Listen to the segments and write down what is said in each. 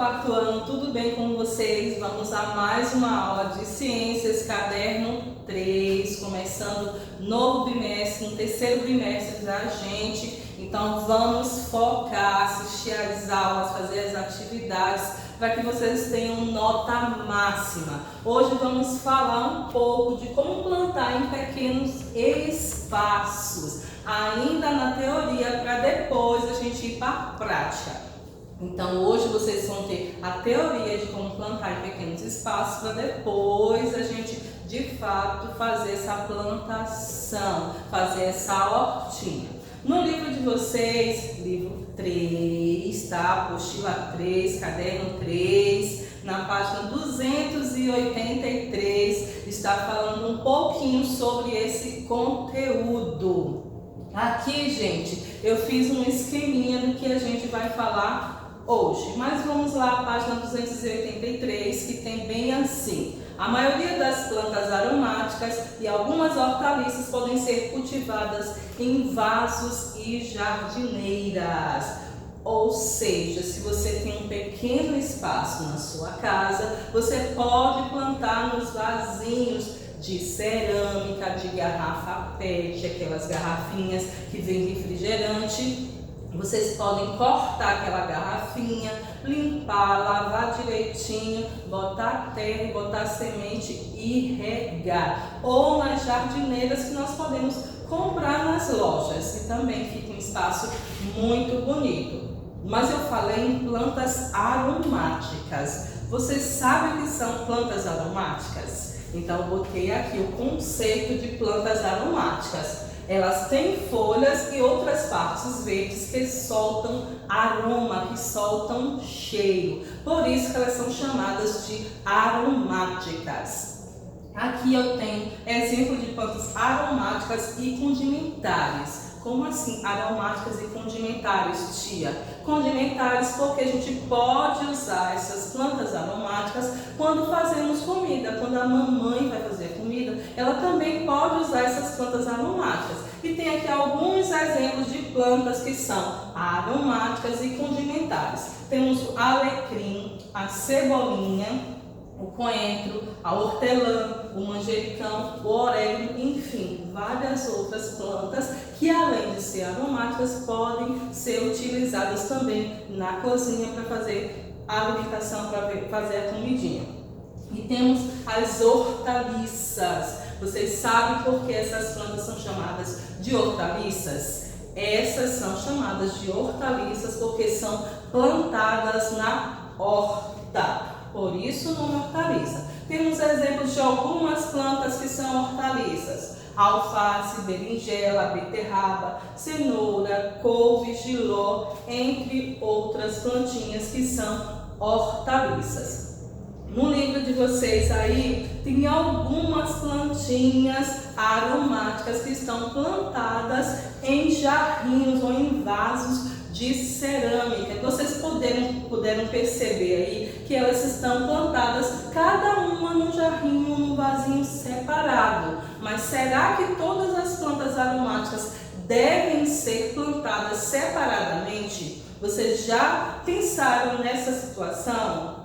quarto ano, tudo bem com vocês? Vamos a mais uma aula de Ciências, caderno 3, começando novo bimestre, no terceiro bimestre da gente. Então vamos focar, assistir às aulas, fazer as atividades para que vocês tenham nota máxima. Hoje vamos falar um pouco de como plantar em pequenos espaços, ainda na teoria, para depois a gente ir para a prática. Então hoje vocês vão ter a teoria de como plantar em pequenos espaços para depois a gente de fato fazer essa plantação, fazer essa hortinha. No livro de vocês, livro 3, tá? Apostila 3, caderno 3, na página 283, está falando um pouquinho sobre esse conteúdo. Aqui, gente, eu fiz um esqueminha do que a gente vai falar hoje, mas vamos lá, página 283, que tem bem assim: a maioria das plantas aromáticas e algumas hortaliças podem ser cultivadas em vasos e jardineiras. Ou seja, se você tem um pequeno espaço na sua casa, você pode plantar nos vasinhos de cerâmica, de garrafa PET, aquelas garrafinhas que vem refrigerante. Vocês podem cortar aquela garrafinha, limpar, lavar direitinho, botar terra, botar semente e regar. Ou nas jardineiras que nós podemos comprar nas lojas, que também fica um espaço muito bonito. Mas eu falei em plantas aromáticas. Vocês sabem o que são plantas aromáticas? Então eu botei aqui o conceito de plantas aromáticas. Elas têm folhas e outras partes verdes que soltam aroma, que soltam cheiro. Por isso que elas são chamadas de aromáticas. Aqui eu tenho exemplo de plantas aromáticas e condimentares. Como assim aromáticas e condimentares, tia? Condimentares porque a gente pode usar essas plantas aromáticas quando fazemos comida. Quando a mamãe vai fazer comida, ela também pode usar essas plantas aromáticas. E tem aqui alguns exemplos de plantas que são aromáticas e condimentares. Temos o alecrim, a cebolinha, o coentro, a hortelã, o manjericão, o orégano, enfim, várias outras plantas que, além de ser aromáticas, podem ser utilizadas também na cozinha para fazer a alimentação, para fazer a comidinha. E temos as hortaliças. Vocês sabem por que essas plantas são chamadas de hortaliças? Essas são chamadas de hortaliças porque são plantadas na horta. Por isso o nome hortaliça. Temos exemplos de algumas plantas que são hortaliças: alface, berinjela, beterraba, cenoura, couve, jiló, entre outras plantinhas que são hortaliças. No livro de vocês aí tem algumas plantinhas aromáticas que estão plantadas em jarrinhos ou em vasos de cerâmica. Vocês puderam perceber aí que elas estão plantadas cada uma num jarrinho, num vasinho separado. Mas será que todas as plantas aromáticas devem ser plantadas separadamente? Vocês já pensaram nessa situação?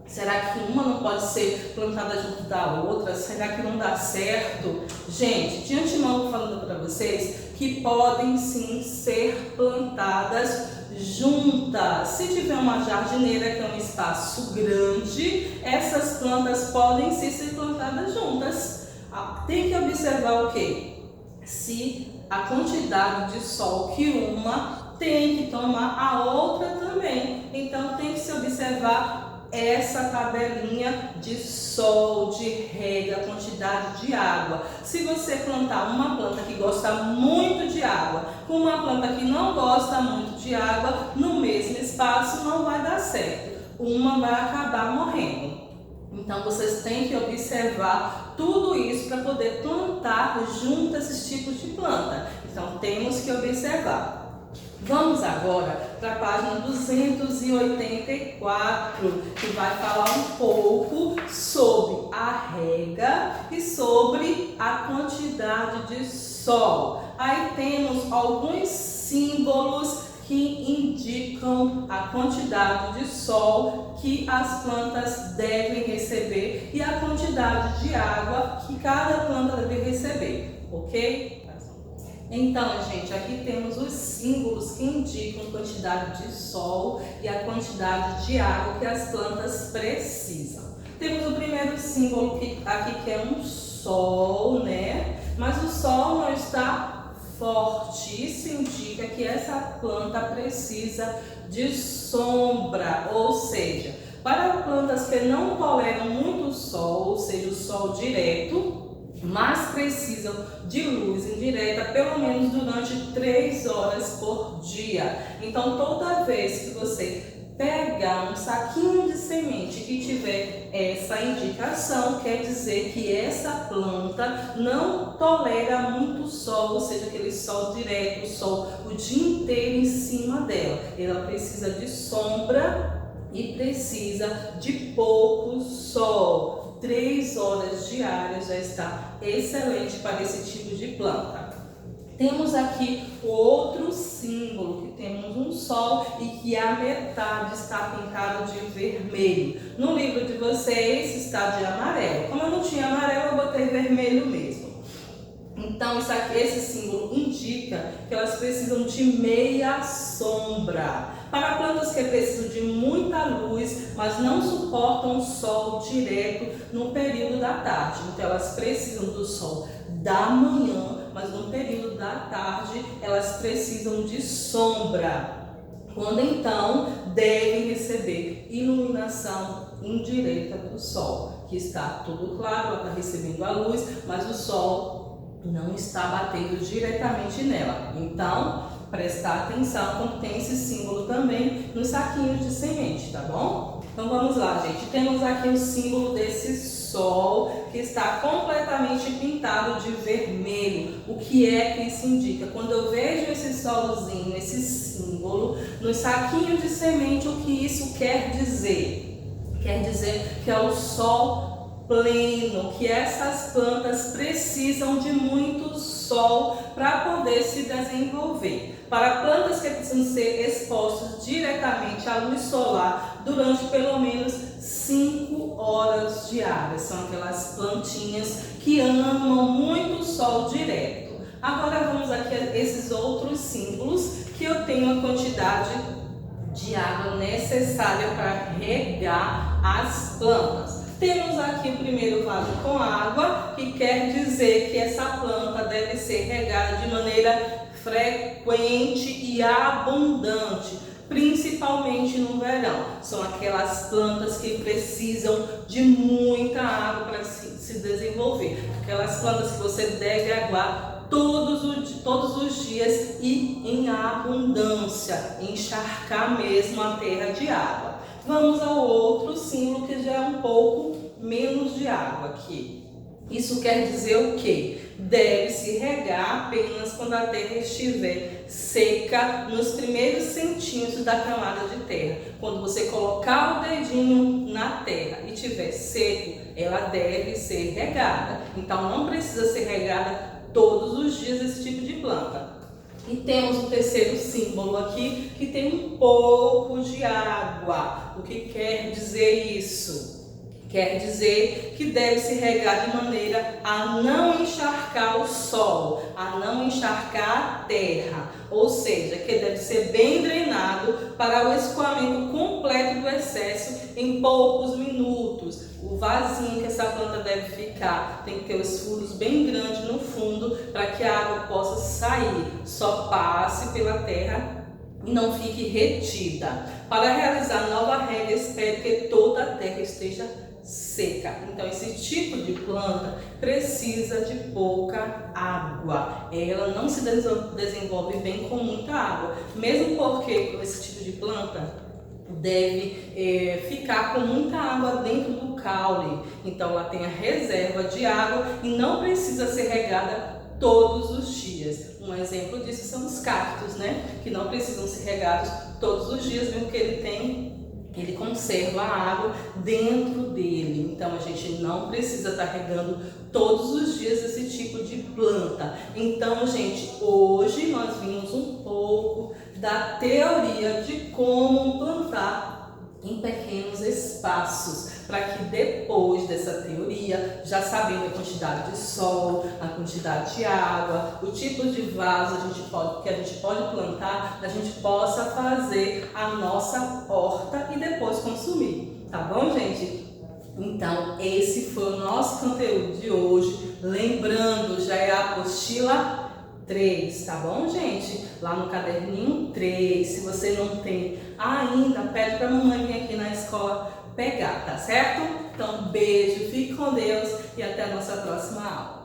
Será que uma não pode ser plantada junto da outra? Será que não dá certo? Gente, de antemão estou falando para vocês que podem sim ser plantadas juntas. Se tiver uma jardineira, que é um espaço grande, essas plantas podem sim ser plantadas juntas. Tem que observar o quê? Se a quantidade de sol que uma tem que tomar, a outra também. Então tem que se observar essa tabelinha de sol, de rega, quantidade de água. Se você plantar uma planta que gosta muito de água com uma planta que não gosta muito de água no mesmo espaço, não vai dar certo. Uma vai acabar morrendo. Então vocês têm que observar tudo isso para poder plantar junto esses tipos de planta. Então temos que observar. Vamos agora para a página 284, que vai falar um pouco sobre a rega e sobre a quantidade de sol. Aí temos alguns símbolos que indicam a quantidade de sol que as plantas devem receber e a quantidade de água que cada planta deve receber, ok? Então, gente, aqui temos os símbolos que indicam a quantidade de sol e a quantidade de água que as plantas precisam. Temos o primeiro símbolo aqui que é um sol, né? Mas o sol não está forte. Isso indica que essa planta precisa de sombra, ou seja, para plantas que não toleram muito sol, ou seja, o sol direto, mas precisam de luz indireta pelo menos durante 3 horas por dia. Então, toda vez que você pegar um saquinho de semente que tiver essa indicação, quer dizer que essa planta não tolera muito sol, ou seja, aquele sol direto, o sol o dia inteiro em cima dela. Ela precisa de sombra e precisa de pouco sol. 3 horas diárias já está excelente para esse tipo de planta. Temos aqui o outro símbolo, que temos um sol e que a metade está pintado de vermelho. No livro de vocês está de amarelo. Como eu não tinha amarelo, eu botei vermelho mesmo. Então, esse símbolo indica que elas precisam de meia sombra. Para plantas que precisam de muita luz, mas não suportam o sol direto no período da tarde. Então, elas precisam do sol da manhã, mas no período da tarde elas precisam de sombra. Quando então devem receber iluminação indireta do sol, que está tudo claro, ela está recebendo a luz, mas o sol não está batendo diretamente nela. Então, prestar atenção quando tem esse símbolo também nos saquinhos de semente, tá bom? Então vamos lá, gente. Temos aqui o símbolo desse sol que está completamente pintado de vermelho. O que é que isso indica? Quando eu vejo esse solzinho, esse símbolo nos saquinhos de semente, o que isso quer dizer? Quer dizer que é o sol pleno, que essas plantas precisam de muito sol para poder se desenvolver. Para plantas que precisam ser expostas diretamente à luz solar durante pelo menos 5 horas diárias. São aquelas plantinhas que amam muito sol direto. Agora vamos aqui a esses outros símbolos que eu tenho a quantidade de água necessária para regar as plantas. Temos aqui o primeiro vaso com água, que quer dizer que essa planta deve ser regada de maneira frequente e abundante, principalmente no verão. São aquelas plantas que precisam de muita água para se desenvolver. Aquelas plantas que você deve aguar todos os dias e em abundância, encharcar mesmo a terra de água. Vamos ao outro símbolo que já é um pouco menos de água aqui. Isso quer dizer o quê? Deve-se regar apenas quando a terra estiver seca nos primeiros centímetros da camada de terra. Quando você colocar o dedinho na terra e estiver seco, ela deve ser regada. Então não precisa ser regada todos os dias esse tipo de planta. E temos o terceiro símbolo aqui, que tem um pouco de água. O que quer dizer isso? Quer dizer que deve se regar de maneira a não encharcar o solo, a não encharcar a terra. Ou seja, que deve ser bem drenado para o escoamento completo do excesso em poucos minutos. O vasinho que essa planta deve ficar tem que ter os furos bem grandes no fundo para que a água possa sair. Só passe pela terra e não fique retida. Para realizar nova rega, espere que toda a terra esteja seca. Então, esse tipo de planta precisa de pouca água. Ela não se desenvolve bem com muita água. Mesmo porque esse tipo de planta deve ficar com muita água dentro do caule. Então, ela tem a reserva de água e não precisa ser regada todos os dias. Um exemplo disso são os cactos, né? Que não precisam ser regados todos os dias, mesmo que ele conserva a água dentro dele. Então a gente não precisa estar regando todos os dias esse tipo de planta. Então, gente, hoje nós vimos um pouco da teoria de como plantar em pequenos espaços, para que depois dessa teoria, já sabendo a quantidade de sol, a quantidade de água, o tipo de vaso que a gente pode plantar, a gente possa fazer a nossa horta e depois consumir, tá bom, gente? Então, esse foi o nosso conteúdo de hoje. Lembrando, já é a apostila 3, tá bom, gente? Lá no caderninho 3. Se você não tem ainda, pede pra mamãe vir aqui na escola pegar, tá certo? Então, beijo, fique com Deus e até a nossa próxima aula.